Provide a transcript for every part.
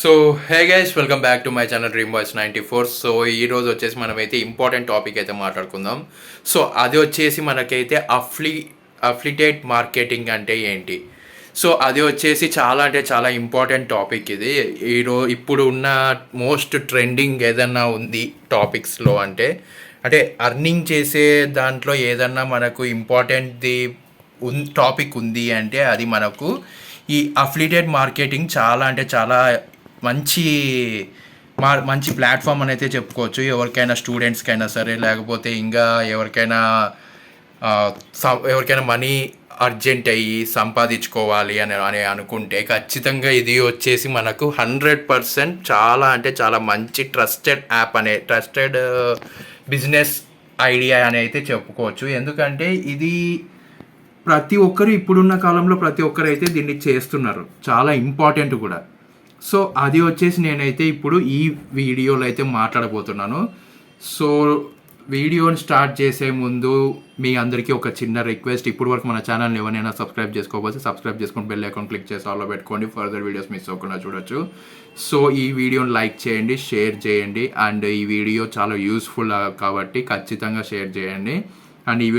So hey guys, welcome back to my channel dream boys 94. So ఈ రోజు వచ్చేసి మనమైతే ఇంపార్టెంట్ టాపిక్ అయితే మాట్లాడుకుందాం. సో అది వచ్చేసి మనకైతే అఫ్లిటేట్ మార్కెటింగ్ అంటే ఏంటి. సో అది వచ్చేసి చాలా అంటే చాలా ఇంపార్టెంట్ టాపిక్ ఇది. ఇప్పుడు ఉన్న మోస్ట్ ట్రెండింగ్ ఏదన్నా ఉంది టాపిక్స్లో అంటే అర్నింగ్ చేసే దాంట్లో ఏదన్నా మనకు ఇంపార్టెంట్ది టాపిక్ ఉంది అంటే అది మనకు ఈ అఫ్లిటేట్ మార్కెటింగ్ చాలా అంటే చాలా మంచి మంచి ప్లాట్ఫామ్ అని అయితే చెప్పుకోవచ్చు. ఎవరికైనా స్టూడెంట్స్కైనా సరే, లేకపోతే ఇంకా ఎవరికైనా మనీ అర్జెంట్ అయ్యి సంపాదించుకోవాలి అని అనుకుంటే ఖచ్చితంగా ఇది వచ్చేసి మనకు 100% చాలా అంటే చాలా మంచి ట్రస్టెడ్ బిజినెస్ ఐడియా అని అయితే చెప్పుకోవచ్చు. ఎందుకంటే ఇది ప్రతి ఒక్కరు ఇప్పుడున్న కాలంలో ప్రతి ఒక్కరు అయితే దీన్ని చేస్తున్నారు, చాలా ఇంపార్టెంట్ కూడా. సో అది వచ్చేసి నేనైతే ఇప్పుడు ఈ వీడియోలో అయితే మాట్లాడబోతున్నాను. సో వీడియోని స్టార్ట్ చేసే ముందు మీ అందరికీ ఒక చిన్న రిక్వెస్ట్. ఇప్పుడు వరకు మన ఛానల్ని ఎవరైనా సబ్స్క్రైబ్ చేసుకోకపోతే సబ్స్క్రైబ్ చేసుకొని బెల్ ఐకాన్ క్లిక్ చేసి ఆల్లో పెట్టుకోండి, ఫర్దర్ వీడియోస్ మిస్ అవ్వకుండా చూడొచ్చు. సో ఈ వీడియోని లైక్ చేయండి, షేర్ చేయండి, అండ్ ఈ వీడియో చాలా యూస్ఫుల్ కాబట్టి ఖచ్చితంగా షేర్ చేయండి. అండ్ ఈ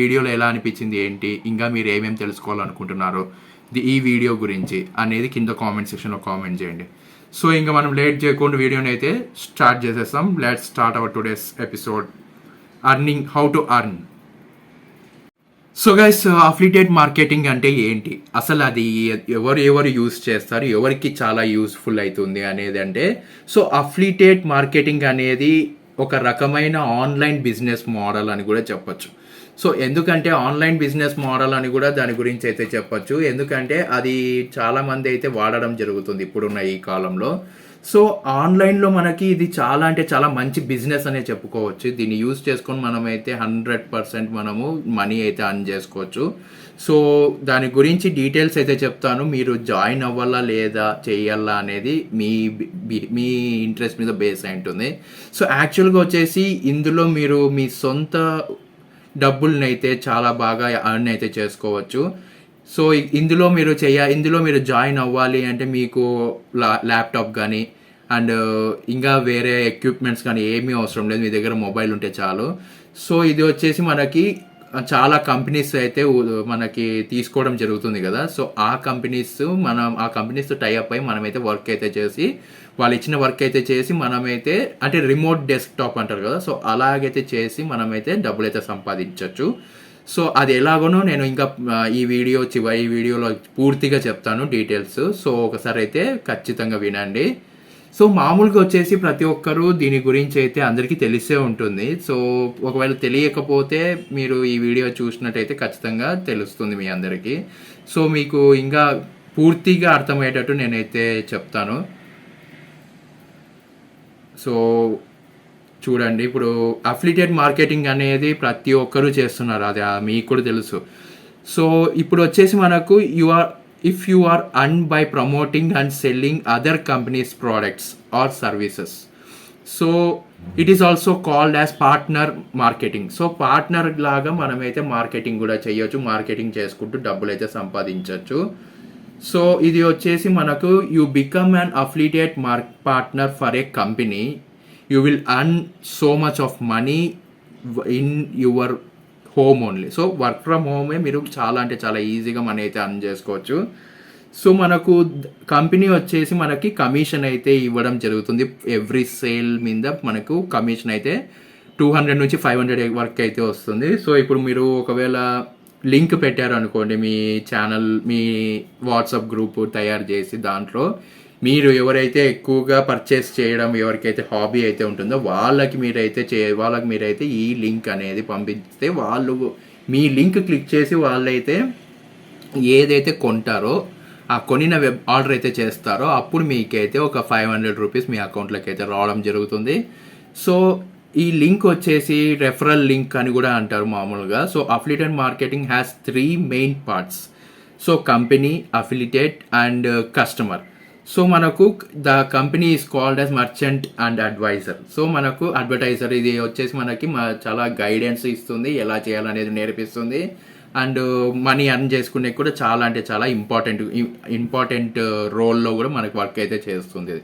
వీడియోలో ఎలా అనిపించింది ఏంటి, ఇంకా మీరు ఏమేమి తెలుసుకోవాలనుకుంటున్నారు ఈ వీడియో గురించి అనేది కింద కామెంట్ సెక్షన్లో కామెంట్ చేయండి. సో ఇంకా మనం లేట్ చేయకుండా వీడియోని అయితే స్టార్ట్ చేసేస్తాం. Let's start our today's episode, how to earn. So guys, affiliate marketing అంటే ఏంటి, అసలు అది ఎవరు యూస్ చేస్తారు, ఎవరికి చాలా యూస్ఫుల్ అవుతుంది అనేది సో అఫ్లిటేట్ మార్కెటింగ్ అనేది ఒక రకమైన ఆన్లైన్ బిజినెస్ మోడల్ అని కూడా చెప్పచ్చు. సో ఎందుకంటే ఆన్లైన్ బిజినెస్ మోడల్ అని కూడా దాని గురించి అయితే చెప్పచ్చు, ఎందుకంటే అది చాలామంది అయితే వాడడం జరుగుతుంది ఇప్పుడున్న ఈ కాలంలో. సో ఆన్లైన్లో మనకి ఇది చాలా అంటే చాలా మంచి బిజినెస్ అనే చెప్పుకోవచ్చు. దీన్ని యూజ్ చేసుకొని మనమైతే 100% మనము మనీ అయితే అర్న్ చేసుకోవచ్చు. సో దాని గురించి డీటెయిల్స్ అయితే చెప్తాను. మీరు జాయిన్ అవ్వాలా లేదా చేయాలా అనేది మీ ఇంట్రెస్ట్ మీద బేస్ అయి ఉంటుంది. సో యాక్చువల్గా వచ్చేసి ఇందులో మీరు మీ సొంత డబ్బుల్ని అయితే చాలా బాగా అర్న్ అయితే చేసుకోవచ్చు. సో ఇందులో మీరు జాయిన్ అవ్వాలి అంటే మీకు ల్యాప్టాప్ కానీ అండ్ ఇంకా వేరే ఎక్విప్మెంట్స్ కానీ ఏమీ అవసరం లేదు, మీ దగ్గర మొబైల్ ఉంటే చాలు. సో ఇది వచ్చేసి మనకి చాలా కంపెనీస్ అయితే మనకి తీసుకోవడం జరుగుతుంది కదా. సో ఆ కంపెనీస్తో టైఅప్ అయి మనమైతే వర్క్ అయితే చేసి, వాళ్ళు ఇచ్చిన వర్క్ అయితే చేసి మనమైతే అంటే రిమోట్ డెస్క్టాప్ అంటారు కదా, సో అలాగైతే చేసి మనమైతే డబ్బులు అయితే సంపాదించవచ్చు. సో అది ఎలాగోనో నేను ఇంకా ఈ వీడియోలో పూర్తిగా చెప్తాను డీటెయిల్స్. సో ఒకసారి అయితే ఖచ్చితంగా వినండి. సో మామూలుగా వచ్చేసి ప్రతి ఒక్కరూ దీని గురించి అయితే అందరికీ తెలిసే ఉంటుంది. సో ఒకవేళ తెలియకపోతే మీరు ఈ వీడియో చూసినట్టయితే ఖచ్చితంగా తెలుస్తుంది మీ అందరికీ. సో మీకు ఇంకా పూర్తిగా అర్థమయ్యేటట్టు నేనైతే చెప్తాను. సో చూడండి, ఇప్పుడు అఫ్లిటేట్ మార్కెటింగ్ అనేది ప్రతి ఒక్కరూ చేస్తున్నారు, అది మీకు కూడా తెలుసు. సో ఇప్పుడు వచ్చేసి మనకు if you are earned by promoting and selling other companies' products or services. So it is also called as partner marketing. So partner లాగా మనమైతే మార్కెటింగ్ కూడా చేయొచ్చు, మార్కెటింగ్ చేసుకుంటూ డబ్బులు అయితే సంపాదించవచ్చు. సో ఇది వచ్చేసి మనకు you become an affiliate partner for a company, you will earn so much of money in your home only. So work from హోమే మీరు చాలా అంటే చాలా ఈజీగా మనీ అయితే అర్న్ చేసుకోవచ్చు. సో మనకు కంపెనీ వచ్చేసి మనకి కమిషన్ అయితే ఇవ్వడం జరుగుతుంది. ఎవ్రీ సేల్ మీద మనకు కమిషన్ అయితే 200 నుంచి 500 వరకు అయితే వస్తుంది. సో ఇప్పుడు మీరు ఒకవేళ లింక్ పెట్టారు అనుకోండి, మీ ఛానల్, మీ వాట్సాప్ గ్రూప్ తయారు చేసి దాంట్లో మీరు ఎవరైతే ఎక్కువగా పర్చేస్ చేయడం, ఎవరికైతే హాబీ అయితే ఉంటుందో వాళ్ళకి మీరైతే ఈ లింక్ అనేది పంపిస్తే వాళ్ళు మీ లింక్ క్లిక్ చేసి వాళ్ళైతే ఏదైతే కొంటారో ఆ కొనిన వెబ్ ఆర్డర్ అయితే చేస్తారో అప్పుడు మీకైతే ఒక 500 రూపీస్ మీ అకౌంట్లోకి అయితే రావడం జరుగుతుంది. సో ఈ లింక్ వచ్చేసి రెఫరల్ లింక్ అని కూడా అంటారు మామూలుగా. So affiliate marketing has 3 main parts. So company, affiliate and customer. So మనకు the company is called as merchant and advisor. So మనకు అడ్వర్టైజర్ ఇది వచ్చేసి మనకి చాలా గైడెన్స్ ఇస్తుంది, ఎలా చేయాలనేది నేర్పిస్తుంది. అండ్ మనీ ఎర్న్ చేసుకునే కూడా చాలా అంటే చాలా ఇంపార్టెంట్ రోల్లో కూడా మనకు వర్క్ అయితే చేస్తుంది ఇది.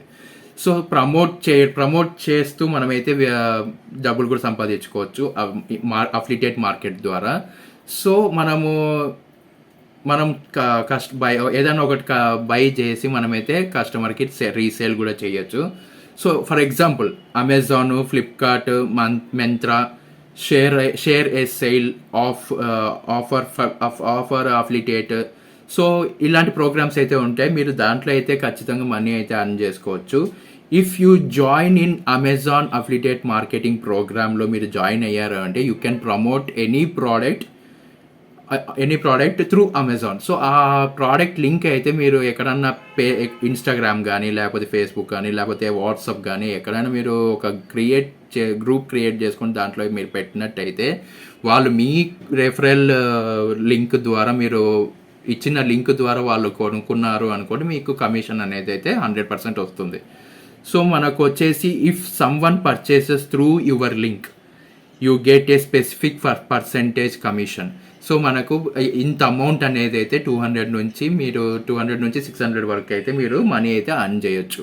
సో ప్రమోట్ చేస్తూ మనమైతే డబ్బులు కూడా సంపాదించుకోవచ్చు అఫిలియేట్ మార్కెట్ ద్వారా. సో మనం ఏదైనా ఒకటి బై చేసి మనమైతే కస్టమర్కి రీసేల్ కూడా చేయొచ్చు. So for example Amazon, Flipkart, Myntra share A sale offer affiliate. So ఇలాంటి ప్రోగ్రామ్స్ అయితే ఉంటాయి. మీరు దాంట్లో అయితే ఖచ్చితంగా మనీ అయితే అర్న్ చేసుకోవచ్చు. If you join in Amazon affiliate marketing ప్రోగ్రామ్లో మీరు జాయిన్ అయ్యారు అంటే you can promote any product through Amazon. So ఆ ప్రోడక్ట్ లింక్ అయితే మీరు ఎక్కడన్నా ఇన్స్టాగ్రామ్ కానీ లేకపోతే ఫేస్బుక్ కానీ లేకపోతే వాట్సాప్ కానీ ఎక్కడైనా మీరు ఒక గ్రూప్ క్రియేట్ చేసుకుని దాంట్లో మీరు పెట్టినట్టయితే వాళ్ళు మీ రెఫరల్ లింక్ ద్వారా మీరు ఇచ్చిన లింక్ ద్వారా వాళ్ళు కొనుక్కున్నారు అనుకోండి, మీకు కమిషన్ అనేది అయితే 100% వస్తుంది. సో మనకు వచ్చేసి if someone purchases through your link you get a specific percentage commission. So మనకు ఇంత అమౌంట్ అనేది అయితే 200 నుంచి 600 వరకు అయితే మీరు మనీ అయితే అర్న్ చేయొచ్చు.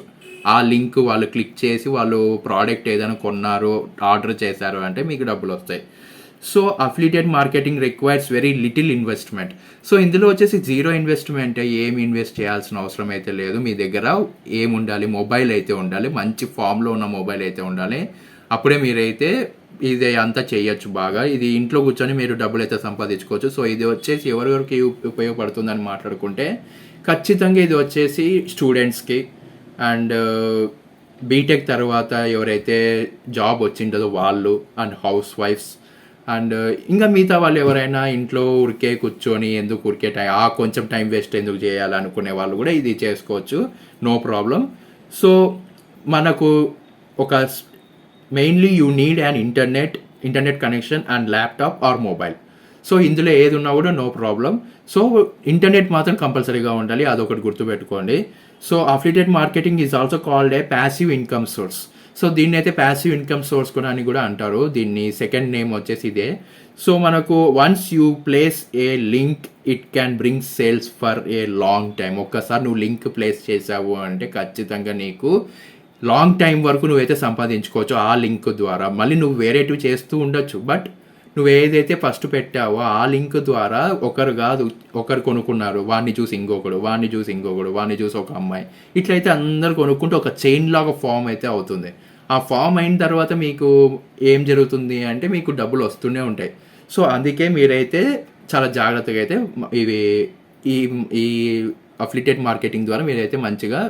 ఆ లింక్ వాళ్ళు క్లిక్ చేసి వాళ్ళు ప్రోడక్ట్ ఏదైనా కొన్నారు, ఆర్డర్ చేశారు అంటే మీకు డబ్బులు వస్తాయి. So affiliate marketing requires very little investment. So ఇందులో వచ్చేసి జీరో ఇన్వెస్ట్మెంట్, ఏమి ఇన్వెస్ట్ చేయాల్సిన అవసరం అయితే లేదు. మీ దగ్గర ఏముండాలి, మొబైల్ అయితే ఉండాలి, మంచి ఫామ్లో ఉన్న మొబైల్ అయితే ఉండాలి. అప్పుడే మీరైతే ఇది అంతా చేయొచ్చు బాగా. ఇది ఇంట్లో కూర్చొని మీరు డబ్బులు అయితే సంపాదించుకోవచ్చు. సో ఇది వచ్చేసి ఎవరెవరికి ఉపయోగపడుతుందని మాట్లాడుకుంటే ఖచ్చితంగా ఇది వచ్చేసి స్టూడెంట్స్కి అండ్ బీటెక్ తర్వాత ఎవరైతే జాబ్ వచ్చింటుందో వాళ్ళు అండ్ హౌస్ వైఫ్స్ అండ్ ఇంకా మిగతా వాళ్ళు ఎవరైనా ఇంట్లో ఉరికే కూర్చొని ఎందుకు ఉరికే కొంచెం టైం వేస్ట్ ఎందుకు చేయాలనుకునే వాళ్ళు కూడా ఇది చేసుకోవచ్చు, నో ప్రాబ్లం. సో మనకు ఒక mainly you need and internet connection and laptop or mobile. So ఇందులో ఏది ఉన్నా కూడా నో ప్రాబ్లం. సో ఇంటర్నెట్ మాత్రం కంపల్సరీగా ఉండాలి, అదొకటి గుర్తుపెట్టుకోండి. So affiliate marketing is also called a passive income source. So దీన్ని అయితే ప్యాసివ్ ఇన్కమ్ సోర్స్ కూడా అని కూడా అంటారు. దీన్ని సెకండ్ నేమ్ వచ్చేసి ఇదే. సో మనకు once you place A link it can bring sales for a long time. ఒక్కసారి నువ్వు లింక్ ప్లేస్ చేసావు అంటే ఖచ్చితంగా నీకు లాంగ్ టైం వరకు నువ్వైతే సంపాదించుకోవచ్చు ఆ లింక్ ద్వారా. మళ్ళీ నువ్వు వేరేటివి చేస్తూ ఉండొచ్చు, బట్ నువ్వు ఏదైతే ఫస్ట్ పెట్టావో ఆ లింక్ ద్వారా ఒకరు కొనుక్కున్నారు, వాడిని చూసి ఇంకొకడు, వాడిని చూసి ఒక అమ్మాయి, ఇట్లయితే అందరు కొనుక్కుంటూ ఒక చైన్ లాగా ఫామ్ అయితే అవుతుంది. ఆ ఫామ్ అయిన తర్వాత మీకు ఏం జరుగుతుంది అంటే మీకు డబ్బులు వస్తూనే ఉంటాయి. సో అందుకే మీరైతే చాలా జాగ్రత్తగా అయితే ఈ అఫిలియేట్ మార్కెటింగ్ ద్వారా మీరైతే మంచిగా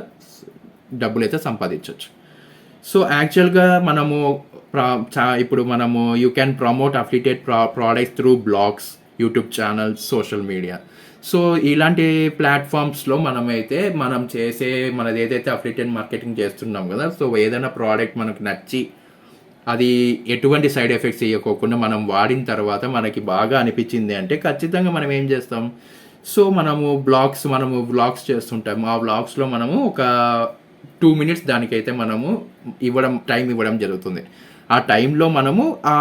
డబ్బులు అయితే సంపాదించవచ్చు. సో యాక్చువల్గా ఇప్పుడు మనము you can promote affiliate products through blogs, YouTube channels, social media. So ఇలాంటి ప్లాట్ఫామ్స్లో మనం చేసే మనది ఏదైతే అఫిలియేట్ మార్కెటింగ్ చేస్తున్నాం కదా, సో ఏదైనా ప్రోడక్ట్ మనకు నచ్చి అది ఎటువంటి సైడ్ ఎఫెక్ట్స్ ఇవ్వకోకుండా మనం వాడిన తర్వాత మనకి బాగా అనిపించింది అంటే ఖచ్చితంగా మనం ఏం చేస్తాం, సో మనము వ్లాగ్స్ చేస్తుంటాము. ఆ వ్లాగ్స్లో మనము ఒక 2 minutes దానికైతే మనము టైం ఇవ్వడం జరుగుతుంది. ఆ టైంలో మనము ఆ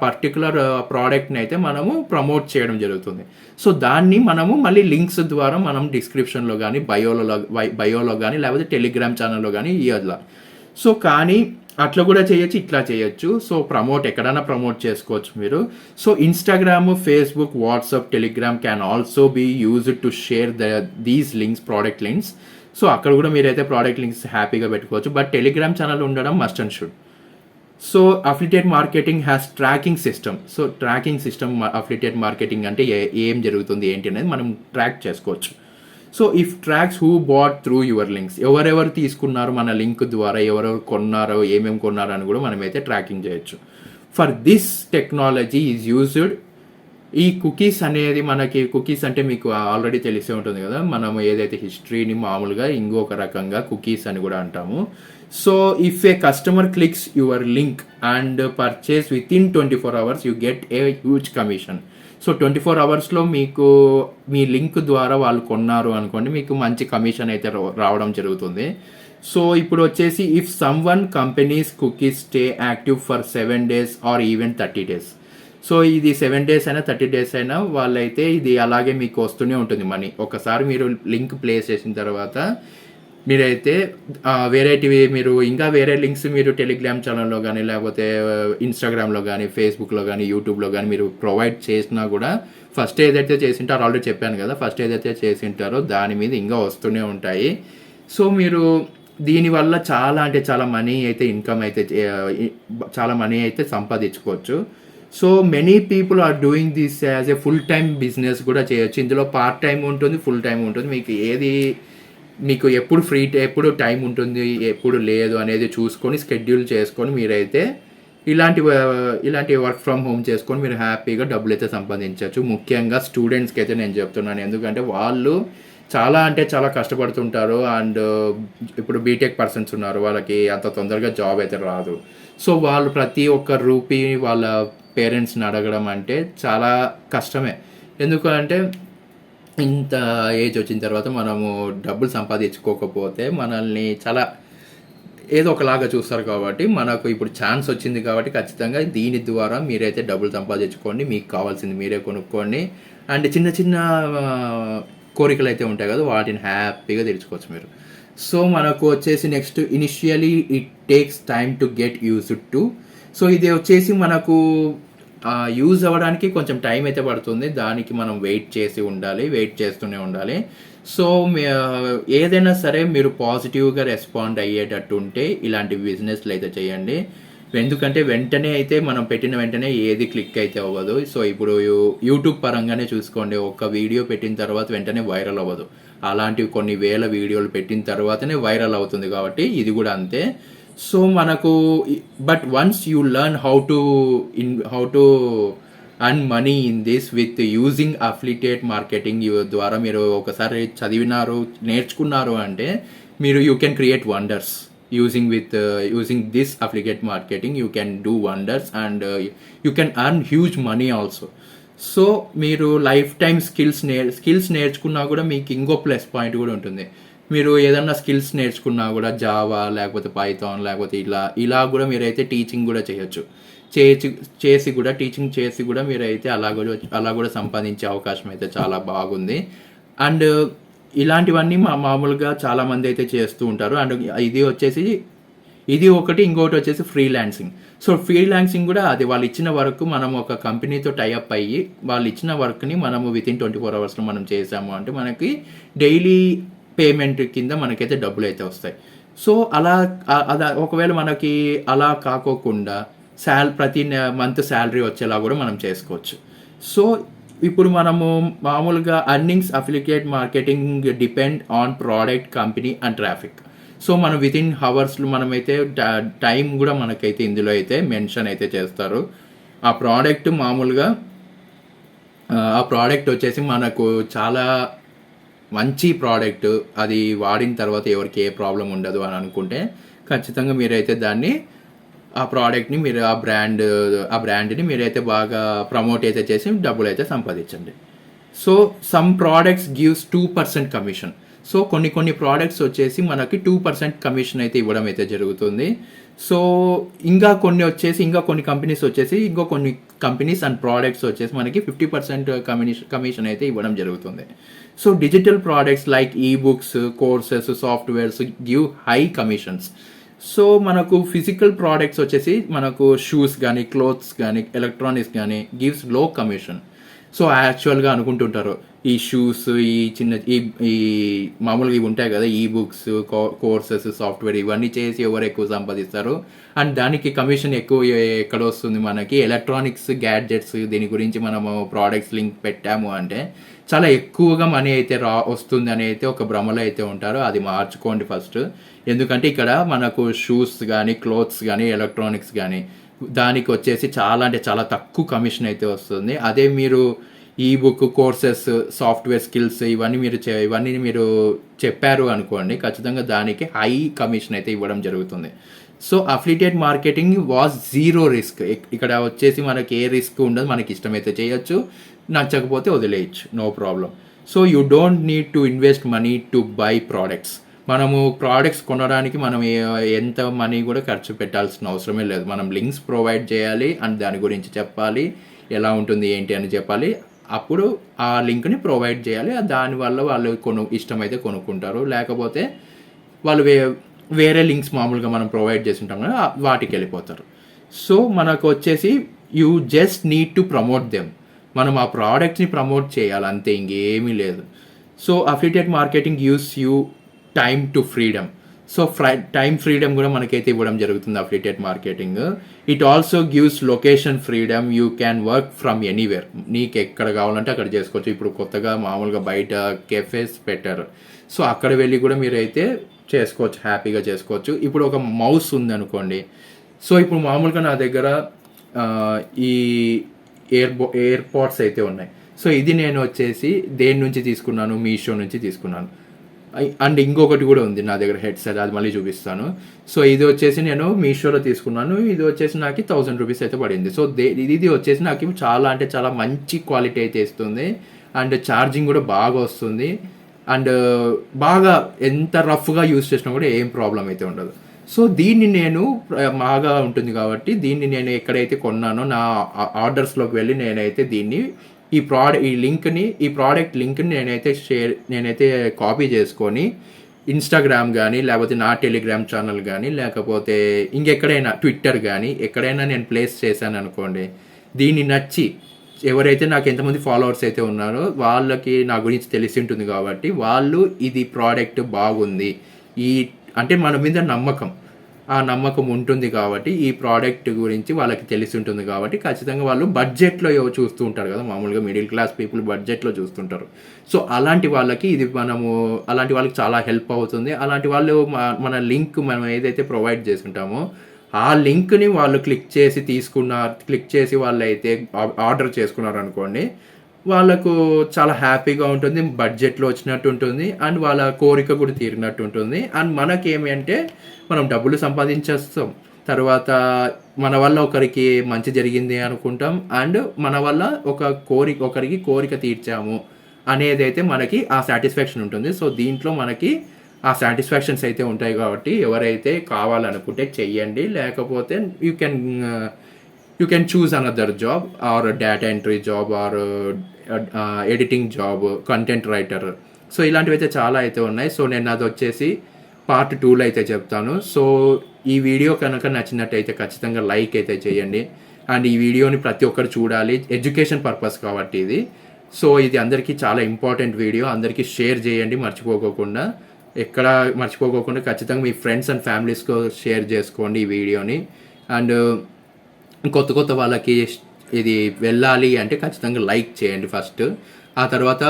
పర్టికులర్ ప్రోడక్ట్ని అయితే మనము ప్రమోట్ చేయడం జరుగుతుంది. సో దాన్ని మనము మళ్ళీ లింక్స్ ద్వారా మనం డిస్క్రిప్షన్లో కానీ బయోలో కానీ లేకపోతే టెలిగ్రామ్ ఛానల్లో కానీ ఇవ్వాలి. సో కానీ అట్లా కూడా చేయొచ్చు, ఇట్లా చేయొచ్చు. సో ఎక్కడైనా ప్రమోట్ చేసుకోవచ్చు మీరు. So Instagram, Facebook, WhatsApp, Telegram can also be used to share these links, product links. So అక్కడ కూడా మీరైతే ప్రోడక్ట్ లింక్స్ హ్యాపీగా పెట్టుకోవచ్చు, బట్ టెలిగ్రామ్ ఛానల్ ఉండడం must and should. So affiliate marketing has tracking system. So tracking system affiliate marketing అంటే ఏం జరుగుతుంది ఏంటి అనేది మనం ట్రాక్ చేసుకోవచ్చు. So if tracks who bought through your links, ఎవరెవరు తీసుకున్నారు మన లింక్ ద్వారా, ఎవరెవరు కొన్నారో, ఏమేమి కొన్నారో అని కూడా మనమైతే ట్రాకింగ్ చేయొచ్చు. For this technology is used. ఈ కుకీస్ అంటే మీకు ఆల్రెడీ తెలిసే ఉంటుంది కదా, మనం ఏదైతే హిస్టరీని మామూలుగా ఇంకొక రకంగా కుకీస్ అని కూడా అంటాము. So if A customer clicks your link and purchase with in 24 hours you get a huge commission. So 24 hours మీకు మీ లింక్ ద్వారా వాళ్ళు కొన్నారు అనుకోండి, మీకు మంచి కమిషన్ అయితే రావడం జరుగుతుంది. సో ఇప్పుడు వచ్చేసి if someone companies cookies stay active for 7 days or even 30 days. So ఇది 7 డేస్ అయినా 30 డేస్ అయినా వాళ్ళైతే ఇది అలాగే మీకు వస్తూనే ఉంటుంది మనీ. ఒకసారి మీరు లింక్ ప్లేస్ చేసిన తర్వాత మీరైతే వేరేటివి మీరు ఇంకా వేరే లింక్స్ మీరు టెలిగ్రామ్ ఛానల్లో కానీ లేకపోతే ఇన్స్టాగ్రామ్లో కానీ ఫేస్బుక్లో కానీ యూట్యూబ్లో కానీ మీరు ప్రొవైడ్ చేసినా కూడా ఫస్ట్ ఏదైతే చేసింటారో ఆల్రెడీ చెప్పాను కదా, ఫస్ట్ ఏదైతే చేసింటారో దాని మీద ఇంకా వస్తూనే ఉంటాయి. సో మీరు దీనివల్ల చాలా అంటే చాలా మనీ అయితే ఇన్కమ్ అయితే చాలా మనీ అయితే సంపాదించుకోవచ్చు. So many people are doing this as a full time business కూడా చేయొచ్చు. ఇందులో పార్ట్ టైం ఉంటుంది, ఫుల్ టైం ఉంటుంది. మీకు ఎప్పుడు ఎప్పుడు టైం ఉంటుంది ఎప్పుడు లేదు అనేది చూసుకొని స్కెడ్యూల్ చేసుకొని మీరైతే ఇలాంటి వర్క్ ఫ్రమ్ హోమ్ చేసుకొని మీరు హ్యాపీగా డబ్బులు అయితే సంపాదించవచ్చు. ముఖ్యంగా స్టూడెంట్స్కి అయితే నేను చెప్తున్నాను, ఎందుకంటే వాళ్ళు చాలా అంటే చాలా కష్టపడుతుంటారు. అండ్ ఇప్పుడు బీటెక్ పర్సన్స్ ఉన్నారు, వాళ్ళకి అంత తొందరగా జాబ్ అయితే రాదు. సో వాళ్ళు ప్రతి ఒక్క రూపీ వాళ్ళ పేరెంట్స్ని అడగడం అంటే చాలా కష్టమే. ఎందుకంటే ఇంత ఏజ్ వచ్చిన తర్వాత మనము డబ్బులు సంపాదించుకోకపోతే మనల్ని చాలా ఏదో ఒకలాగా చూస్తారు. కాబట్టి మనకు ఇప్పుడు ఛాన్స్ వచ్చింది కాబట్టి ఖచ్చితంగా దీని ద్వారా మీరైతే డబ్బులు సంపాదించుకోండి, మీకు కావాల్సింది మీరే కొనుక్కోండి. అండ్ చిన్న చిన్న కోరికలు అయితే ఉంటాయి కదా, వాటిని హ్యాపీగా తెచ్చుకోవచ్చు మీరు. సో మనకు వచ్చేసి next initially it takes time to get used to. So ఇది వచ్చేసి మనకు యూజ్ అవ్వడానికి కొంచెం టైం అయితే పడుతుంది. దానికి మనం వెయిట్ చేస్తూనే ఉండాలి. సో ఏదైనా సరే మీరు పాజిటివ్గా రెస్పాండ్ అయ్యేటట్టు ఉంటే ఇలాంటి బిజినెస్లు అయితే చేయండి. ఎందుకంటే వెంటనే అయితే మనం పెట్టిన వెంటనే ఏది క్లిక్ అయితే అవ్వదు. సో ఇప్పుడు యూట్యూబ్ పరంగానే చూసుకోండి, ఒక వీడియో పెట్టిన తర్వాత వెంటనే వైరల్ అవ్వదు. అలాంటివి కొన్ని వేల వీడియోలు పెట్టిన తర్వాతనే వైరల్ అవుతుంది. కాబట్టి ఇది కూడా అంతే. సో మనకు but once you learn how to earn money in this with using affiliate marketing ద్వారా మీరు ఒకసారి నేర్చుకున్నారు అంటే మీరు you can create wonders. using this affiliate marketing you can do wonders and you can earn huge money also. So మీరు life time skills నేర్చుకున్నా కూడా మీకు ఇంకో ప్లస్ పాయింట్ కూడా ఉంటుంది. మీరు ఏదన్నా స్కిల్స్ నేర్చుకున్నా కూడా జావా లేకపోతే పైథాన్ లేకపోతే ఇలా కూడా మీరైతే టీచింగ్ కూడా టీచింగ్ చేసి కూడా మీరైతే అలా కూడా సంపాదించే అవకాశం అయితే చాలా బాగుంది. అండ్ ఇలాంటివన్నీ మామూలుగా చాలామంది అయితే చేస్తూ ఉంటారు. అండ్ ఇది ఒకటి, ఇంకొకటి వచ్చేసి ఫ్రీలాన్సింగ్. సో ఫ్రీలాన్సింగ్ కూడా అది వాళ్ళు ఇచ్చిన వర్క్ మనం ఒక కంపెనీతో టైఅప్ అయ్యి వాళ్ళు ఇచ్చిన వర్క్ని మనము వితిన్ 24 అవర్స్లో మనం చేసాము అంటే మనకి డైలీ పేమెంట్ కింద మనకైతే డబ్బులు అయితే వస్తాయి. సో అలా ఒకవేళ మనకి అలా కాకోకుండా ప్రతి మంత్ శాలరీ వచ్చేలా కూడా మనం చేసుకోవచ్చు. సో ఇప్పుడు మనము మామూలుగా earnings affiliate marketing depend on product, company and traffic. So మనం వితిన్ హవర్స్లో మనమైతే టైం కూడా మనకైతే ఇందులో అయితే మెన్షన్ అయితే చేస్తారు. ఆ ప్రోడక్ట్ వచ్చేసి మనకు చాలా మంచి ప్రోడక్ట్, అది వాడిన తర్వాత ఎవరికి ఏ ప్రాబ్లం ఉండదు అని అనుకుంటే ఖచ్చితంగా మీరైతే ఆ ప్రోడక్ట్ని మీరు ఆ బ్రాండ్ని మీరైతే బాగా ప్రమోట్ అయితే చేసి డబ్బులు అయితే సంపాదించండి. So some products gives 2% commission. So కొన్ని ప్రోడక్ట్స్ వచ్చేసి మనకి 2% కమిషన్ అయితే ఇవ్వడం అయితే జరుగుతుంది. సో ఇంకా కొన్ని కంపెనీస్ అండ్ ప్రోడక్ట్స్ వచ్చేసి మనకి 50% కమిషన్ అయితే ఇవ్వడం జరుగుతుంది. So digital products like ebooks, courses, softwares give high commissions. So మనకు ఫిజికల్ ప్రోడక్ట్స్ వచ్చేసి మనకు షూస్ కానీ, క్లోత్స్ కానీ, ఎలక్ట్రానిక్స్ కానీ గివ్స్ లో కమిషన్. సో యాక్చువల్గా అనుకుంటుంటారు ఈ షూస్, ఈ మామూలుగా ఇవి ఉంటాయి కదా, ఈ బుక్స్, కోర్సెస్, సాఫ్ట్వేర్ ఇవన్నీ చేసి ఎవరు ఎక్కువ సంపాదిస్తారు అండ్ దానికి కమిషన్ ఎక్కువ ఎక్కడ వస్తుంది మనకి? ఎలక్ట్రానిక్స్, గ్యాడ్జెట్స్, దీని గురించి మనము ప్రోడక్ట్స్ లింక్ పెట్టాము అంటే చాలా ఎక్కువగా మనీ అయితే వస్తుంది అని అయితే ఒక భ్రమలో అయితే ఉంటారు. అది మార్చుకోండి ఫస్ట్. ఎందుకంటే ఇక్కడ మనకు షూస్ కానీ, క్లోత్స్ కానీ, ఎలక్ట్రానిక్స్ కానీ దానికి వచ్చేసి చాలా అంటే చాలా తక్కువ కమిషన్ అయితే వస్తుంది. అదే మీరు ఈ బుక్, కోర్సెస్, సాఫ్ట్వేర్ స్కిల్స్ ఇవన్నీ మీరు చెప్పారు అనుకోండి, ఖచ్చితంగా దానికి హై కమిషన్ అయితే ఇవ్వడం జరుగుతుంది. So affiliate marketing was zero risk. ఇక్కడ వచ్చేసి మనకి ఏ రిస్క్ ఉండదు, మనకి ఇష్టమైతే చేయొచ్చు, నచ్చకపోతే వదిలేయచ్చు, no problem. So you don't need to invest money to buy products. మనము ప్రోడక్ట్స్ కొనడానికి మనం ఎంత మనీ కూడా ఖర్చు పెట్టాల్సిన అవసరమే లేదు. మనం లింక్స్ ప్రొవైడ్ చేయాలి అండ్ దాని గురించి చెప్పాలి, ఎలా ఉంటుంది ఏంటి అని చెప్పాలి. అప్పుడు ఆ లింక్ని ప్రొవైడ్ చేయాలి. దానివల్ల వాళ్ళు ఇష్టమైతే కొనుక్కుంటారు. లేకపోతే వాళ్ళు వేరే లింక్స్ మామూలుగా మనం ప్రొవైడ్ చేసి ఉంటాం కదా, వాటికి వెళ్ళిపోతారు. సో మనకు వచ్చేసి you just need to promote them. మనం ఆ ప్రోడక్ట్ని ప్రమోట్ చేయాలి అంతే, ఇంకేమీ లేదు. So affiliate marketing gives you time to freedom. So time freedom కూడా మనకైతే ఇవ్వడం జరుగుతుంది affiliate marketing. It also gives location freedom. You can work from anywhere. నీకు ఎక్కడ కావాలంటే అక్కడ చేసుకోవచ్చు. ఇప్పుడు కొత్తగా మామూలుగా బయట కెఫేస్ పెట్టారు. సో అక్కడ వెళ్ళి కూడా మీరైతే చేసుకోవచ్చు, హ్యాపీగా చేసుకోవచ్చు. ఇప్పుడు ఒక మౌస్ ఉంది అనుకోండి. సో ఇప్పుడు మామూలుగా నా దగ్గర ఈ ఎయిర్పోడ్స్ అయితే ఉన్నాయి. సో ఇది నేను వచ్చేసి దేని నుంచి తీసుకున్నాను, మీషో నుంచి తీసుకున్నాను. అండ్ ఇంకొకటి కూడా ఉంది నా దగ్గర హెడ్సెట్, అది మళ్ళీ చూపిస్తాను. సో ఇది వచ్చేసి నేను మీషోలో తీసుకున్నాను. ఇది వచ్చేసి నాకు 1000 రూపీస్ అయితే పడింది. సో ఇది వచ్చేసి నాకు చాలా అంటే చాలా మంచి క్వాలిటీ అయితే ఇస్తుంది. అండ్ ఛార్జింగ్ కూడా బాగా వస్తుంది. అండ్ బాగా ఎంత రఫ్గా యూస్ చేసినా కూడా ఏం ప్రాబ్లం అయితే ఉండదు. సో దీన్ని నేను బాగా ఉంటుంది కాబట్టి దీన్ని నేను ఎక్కడైతే కొన్నానో నా ఆర్డర్స్లోకి వెళ్ళి నేనైతే దీన్ని ఈ ప్రోడక్ట్ లింక్ని నేనైతే కాపీ చేసుకొని ఇన్స్టాగ్రామ్ కానీ లేకపోతే నా టెలిగ్రామ్ ఛానల్ కానీ లేకపోతే ఇంకెక్కడైనా ట్విట్టర్ కానీ ఎక్కడైనా నేను ప్లేస్ చేశాను అనుకోండి. దీన్ని నచ్చి ఎవరైతే నాకు ఎంతమంది ఫాలోవర్స్ అయితే ఉన్నారో వాళ్ళకి నా గురించి తెలిసి ఉంటుంది కాబట్టి వాళ్ళు ఇది ప్రోడక్ట్ బాగుంది, అంటే మన మీద ఆ నమ్మకం ఉంటుంది కాబట్టి ఈ ప్రోడక్ట్ గురించి వాళ్ళకి తెలిసి ఉంటుంది కాబట్టి ఖచ్చితంగా వాళ్ళు బడ్జెట్లో చూస్తూ ఉంటారు కదా, మామూలుగా మిడిల్ క్లాస్ పీపుల్ బడ్జెట్లో చూస్తుంటారు. సో అలాంటి వాళ్ళకి అలాంటి వాళ్ళకి చాలా హెల్ప్ అవుతుంది. అలాంటి వాళ్ళు మన లింక్ మనం ఏదైతే ప్రొవైడ్ చేసుకుంటామో ఆ లింక్ని వాళ్ళు క్లిక్ చేసి వాళ్ళైతే ఆర్డర్ చేసుకున్నారు అనుకోండి, వాళ్ళకు చాలా హ్యాపీగా ఉంటుంది, బడ్జెట్లో వచ్చినట్టు ఉంటుంది, అండ్ వాళ్ళ కోరిక కూడా తీరినట్టు ఉంటుంది. అండ్ మనకేమి అంటే మనం డబ్బులు సంపాదించేస్తాం, తర్వాత మన వల్ల ఒకరికి మంచి జరిగింది అనుకుంటాం, అండ్ మన వల్ల ఒకరికి కోరిక తీర్చాము అనేది అయితే మనకి ఆ సాటిస్ఫాక్షన్ ఉంటుంది. సో దీంట్లో మనకి ఆ సాటిస్ఫాక్షన్స్ అయితే ఉంటాయి కాబట్టి ఎవరైతే కావాలనుకుంటే చెయ్యండి. లేకపోతే you can choose another job or data entry job or editing job, content writer. So ఇలాంటివి అయితే చాలా అయితే ఉన్నాయి. సో నేను అది వచ్చేసి పార్ట్ 2లో అయితే చెప్తాను. సో ఈ వీడియో కనుక నచ్చినట్టయితే ఖచ్చితంగా లైక్ అయితే చేయండి. అండ్ ఈ వీడియోని ప్రతి ఒక్కరు చూడాలి, ఎడ్యుకేషన్ పర్పస్ కాబట్టి ఇది. సో ఇది అందరికీ చాలా ఇంపార్టెంట్ వీడియో, అందరికీ షేర్ చేయండి మర్చిపోకోకుండా. ఖచ్చితంగా మీ ఫ్రెండ్స్ అండ్ ఫ్యామిలీస్తో షేర్ చేసుకోండి ఈ వీడియోని. అండ్ కొత్త వాళ్ళకి ఇది వెళ్ళాలి అంటే ఖచ్చితంగా లైక్ చేయండి ఫస్ట్. ఆ తర్వాత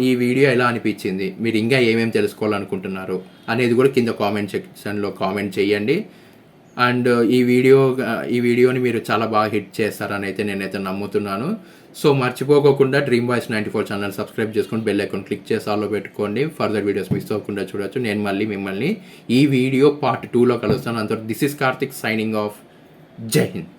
ఈ వీడియో ఎలా అనిపించింది, మీరు ఇంకా ఏమేమి తెలుసుకోవాలనుకుంటున్నారు అనేది కూడా కింద కామెంట్ సెక్షన్లో కామెంట్ చేయండి. అండ్ ఈ వీడియోని మీరు చాలా బాగా హిట్ చేస్తారని అయితే నేనైతే నమ్ముతున్నాను. సో మర్చిపోకుండా డ్రీమ్ వాయిస్ 94 ఛానల్ సబ్స్క్రైబ్ చేసుకొని బెల్ ఐకాన్ క్లిక్ చేసి ఆల్లో పెట్టుకోండి. ఫర్దర్ వీడియోస్ మిస్ అవ్వకుండా చూడొచ్చు. నేను మళ్ళీ మిమ్మల్ని ఈ వీడియో పార్ట్ 2లో కలుస్తాను. అంత this is Karthik signing off. జై హింద్.